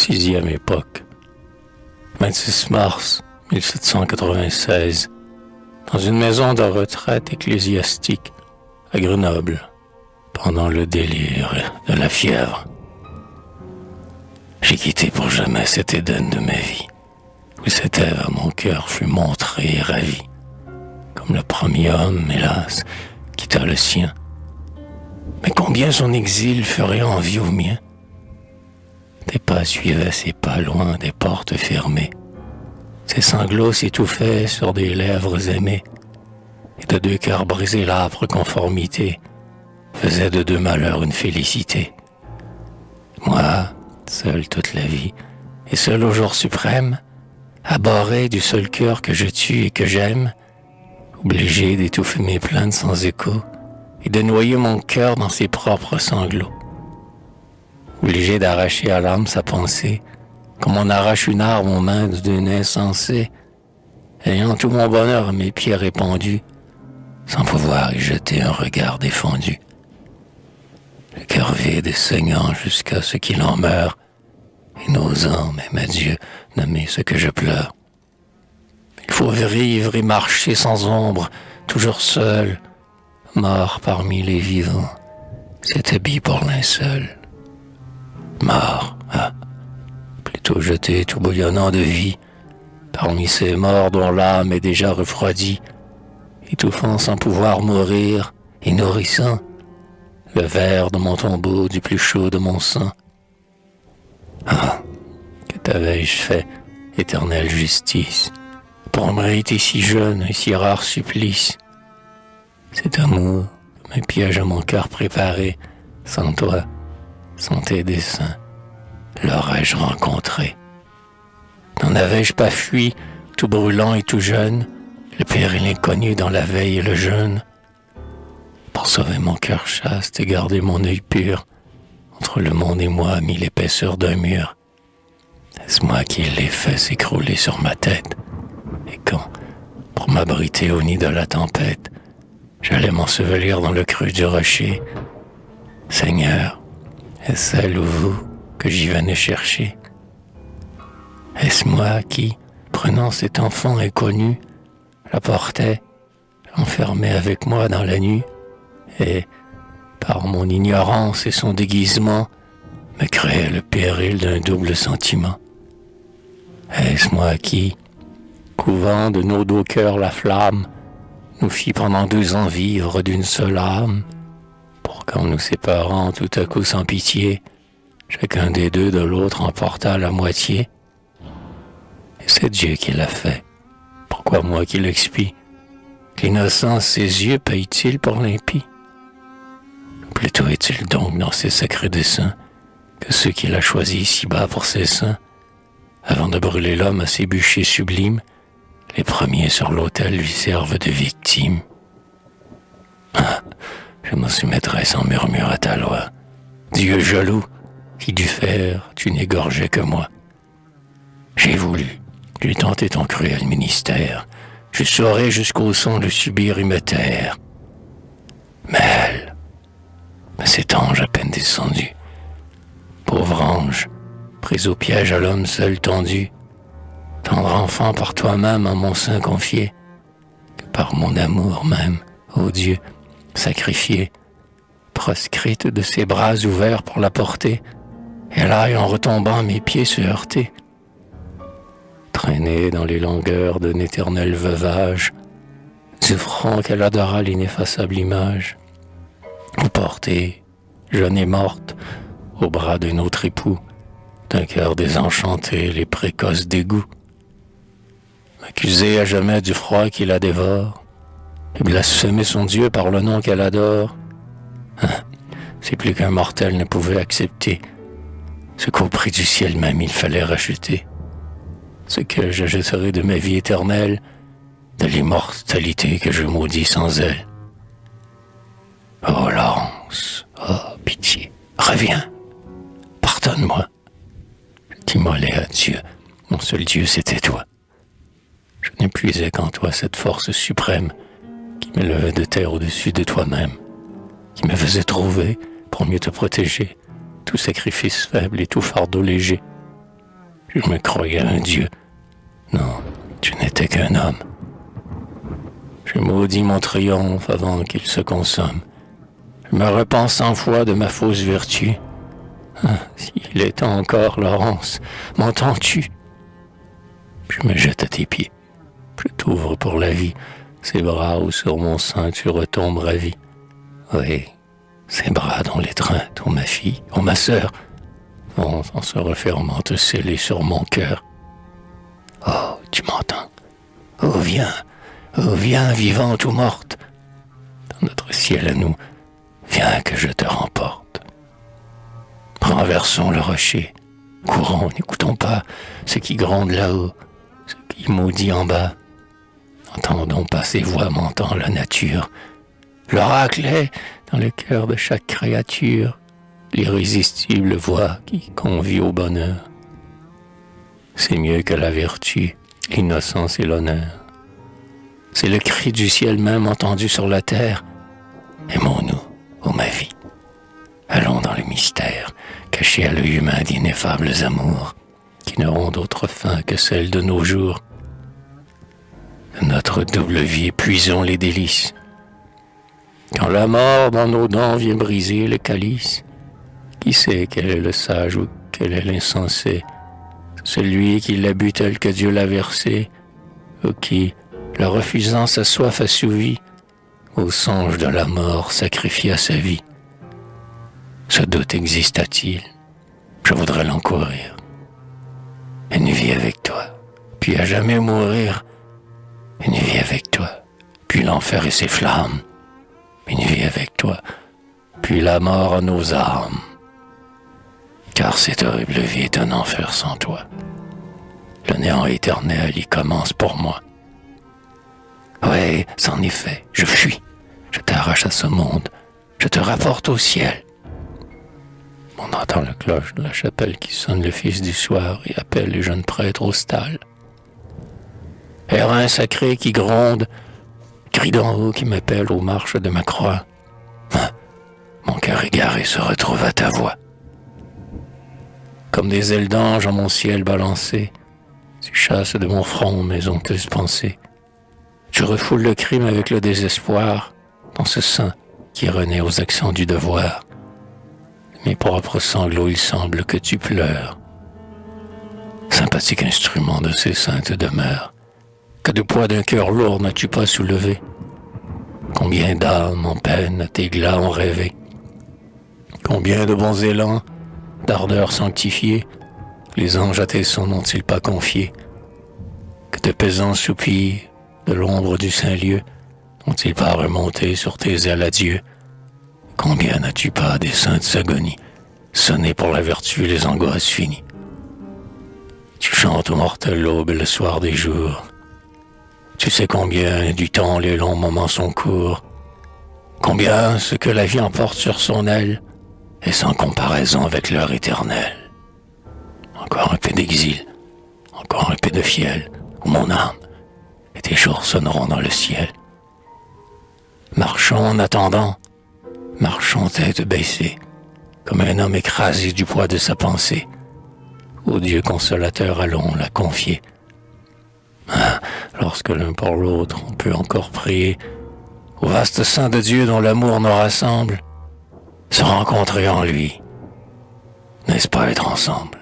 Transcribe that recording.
6e époque. 26 mars 1796, dans une maison de retraite ecclésiastique à Grenoble, pendant le délire de la fièvre. J'ai quitté pour jamais cet Éden de ma vie, où cet Ève à mon cœur fut montrée et ravie, comme le premier homme, hélas, quitta le sien. Mais combien son exil ferait envie au mien. Des pas suivaient ses pas loin des portes fermées. Ses sanglots s'étouffaient sur des lèvres aimées, et de deux cœurs brisés l'âpre conformité faisait de deux malheurs une félicité. Moi, seul toute la vie, et seul au jour suprême, abhorré du seul cœur que je tue et que j'aime, obligé d'étouffer mes plaintes sans écho et de noyer mon cœur dans ses propres sanglots, obligé d'arracher à l'âme sa pensée, comme on arrache une arme aux mains d'un insensé, ayant tout mon bonheur à mes pieds répandu, sans pouvoir y jeter un regard défendu. Le cœur vide et saignant jusqu'à ce qu'il en meure, et n'osant même à Dieu nommer ce que je pleure. Il faut vivre et marcher sans ombre, toujours seul, mort parmi les vivants, cet habit pour linceul. Mort, plutôt jeté tout bouillonnant de vie, parmi ces morts dont l'âme est déjà refroidie, étouffant sans pouvoir mourir et nourrissant le verre de mon tombeau du plus chaud de mon sang. Ah, que t'avais-je fait, éternelle justice, pour mériter si jeune et si rare supplice? Cet amour, comme un piège à mon cœur préparé, sans toi, sans tes desseins, l'aurais-je rencontré? N'en avais-je pas fui, tout brûlant et tout jeune, le péril inconnu dans la veille et le jeûne, pour sauver mon cœur chaste et garder mon œil pur, entre le monde et moi, mis l'épaisseur d'un mur? Est-ce moi qui l'ai fait s'écrouler sur ma tête? Et quand, pour m'abriter au nid de la tempête, j'allais m'ensevelir dans le creux du rocher, Seigneur, est-ce celle ou vous que j'y venais chercher? Est-ce moi qui, prenant cet enfant inconnu, la portais, l'enfermais avec moi dans la nuit, et, par mon ignorance et son déguisement, me créait le péril d'un double sentiment? Est-ce moi qui, couvant de nos deux cœurs la flamme, nous fit pendant 2 ans vivre d'une seule âme, pour qu'en nous séparant tout à coup sans pitié, chacun des deux de l'autre emporta la moitié? Et c'est Dieu qui l'a fait. Pourquoi moi qui l'expie? L'innocence ses yeux paye-t-il pour l'impie? Plutôt est-il donc dans ses sacrés desseins que ceux qu'il a choisis ici-bas pour ses saints, avant de brûler l'homme à ses bûchers sublimes, les premiers sur l'autel lui servent de victime. Ah, je me soumettrai sans murmure à ta loi. Dieu jaloux, qui du fer tu n'égorgeais que moi. J'ai voulu, j'ai tenté ton cruel ministère, je saurais jusqu'au son le subir et me taire. Mais cet ange à peine descendu, pauvre ange, pris au piège à l'homme seul tendu, tendre enfant par toi-même à mon sein confié, que par mon amour même, ô Dieu, sacrifié, proscrite de ses bras ouverts pour la porter, elle aille en retombant à mes pieds se heurter, traînée dans les longueurs d'un éternel veuvage, du front qu'elle adora l'ineffaçable image, ou portée, jeune et morte, au bras d'un autre époux, d'un cœur désenchanté, les précoces dégoûts, accusée à jamais du froid qui la dévore, et blasphémer son Dieu par le nom qu'elle adore. C'est plus qu'un mortel ne pouvait accepter, ce qu'au prix du ciel même il fallait racheter, ce que j'achèterai de ma vie éternelle, de l'immortalité que je maudis sans elle. Oh Laurence, oh pitié, reviens, pardonne-moi. Je t'immolais à Dieu, mon seul Dieu c'était toi. Je n'épuisais qu'en toi cette force suprême qui m'élevait de terre au-dessus de toi-même, qui me faisait trouver, pour mieux te protéger, tout sacrifice faible et tout fardeau léger, Je me croyais un dieu. Non, tu n'étais qu'un homme. Je maudis mon triomphe avant qu'il se consomme. Je me repens 100 fois de ma fausse vertu. Ah, s'il est encore, Laurence, m'entends-tu? Je me jette à tes pieds. Je t'ouvre pour la vie, ces bras où sur mon sein tu retombes ravi. Oui, ces bras dont l'étreinte, ô ma fille, ô ma sœur, vont en se refermant te sceller sur mon cœur. Oh, tu m'entends? Oh, viens, vivante ou morte. Dans notre ciel à nous, viens que je te remporte. Renversons le rocher, courons, n'écoutons pas ce qui gronde là-haut, ce qui maudit en bas. N'entendons pas ces voix mentant la nature. L'oracle est dans le cœur de chaque créature, l'irrésistible voix qui convie au bonheur. C'est mieux que la vertu, l'innocence et l'honneur. C'est le cri du ciel même entendu sur la terre. Aimons-nous, ô ma vie. Allons dans le mystère, cachés à l'œil humain d'ineffables amours, qui n'auront d'autre fin que celle de nos jours. De notre double vie, épuisons les délices. Quand la mort dans nos dents vient briser le calice, qui sait quel est le sage ou quel est l'insensé? Celui qui l'a bu tel que Dieu l'a versé, ou qui, le refusant sa soif assouvie, au songe de la mort sacrifia sa vie. Ce doute exista-t-il? Je voudrais l'encourir. Une vie avec toi, puis à jamais mourir. Une vie avec toi, puis l'enfer et ses flammes. Une vie avec toi, puis la mort à nos âmes. Car cette horrible vie est un enfer sans toi. Le néant éternel y commence pour moi. Ouais, c'en est fait, je fuis. Je t'arrache à ce monde, je te rapporte au ciel. On entend la cloche de la chapelle qui sonne le fils du soir et appelle les jeunes prêtres au stal. Airain sacré qui gronde, cri d'en haut qui m'appelle aux marches de ma croix. Ah, mon cœur égaré se retrouve à ta voix. Comme des ailes d'ange en mon ciel balancé, tu chasses de mon front mes honteuses pensées. Tu refoules le crime avec le désespoir, dans ce sein qui renaît aux accents du devoir. Mes propres sanglots, il semble que tu pleures. Sympathique instrument de ces saintes demeures, que de poids d'un cœur lourd n'as-tu pas soulevé? Combien d'âmes en peine à tes glas ont rêvé? Combien de bons élans, d'ardeur sanctifiée, les anges à tes sons n'ont-ils pas confié? Que de pesants soupirs, de l'ombre du Saint-Lieu, n'ont-ils pas remonté sur tes ailes à Dieu? Combien n'as-tu pas des saintes agonies, sonné pour la vertu les angoisses finies? Tu chantes aux mortels l'aube et le soir des jours. Tu sais combien du temps les longs moments sont courts, combien ce que la vie emporte sur son aile est sans comparaison avec l'heure éternelle. Encore un peu d'exil, encore un peu de fiel, ô mon âme, et tes jours sonneront dans le ciel. Marchons en attendant, marchons tête baissée, comme un homme écrasé du poids de sa pensée. Ô Dieu consolateur, allons la confier. Ah, lorsque l'un pour l'autre on peut encore prier, au vaste sein de Dieu dont l'amour nous rassemble, se rencontrer en lui, n'est-ce pas être ensemble?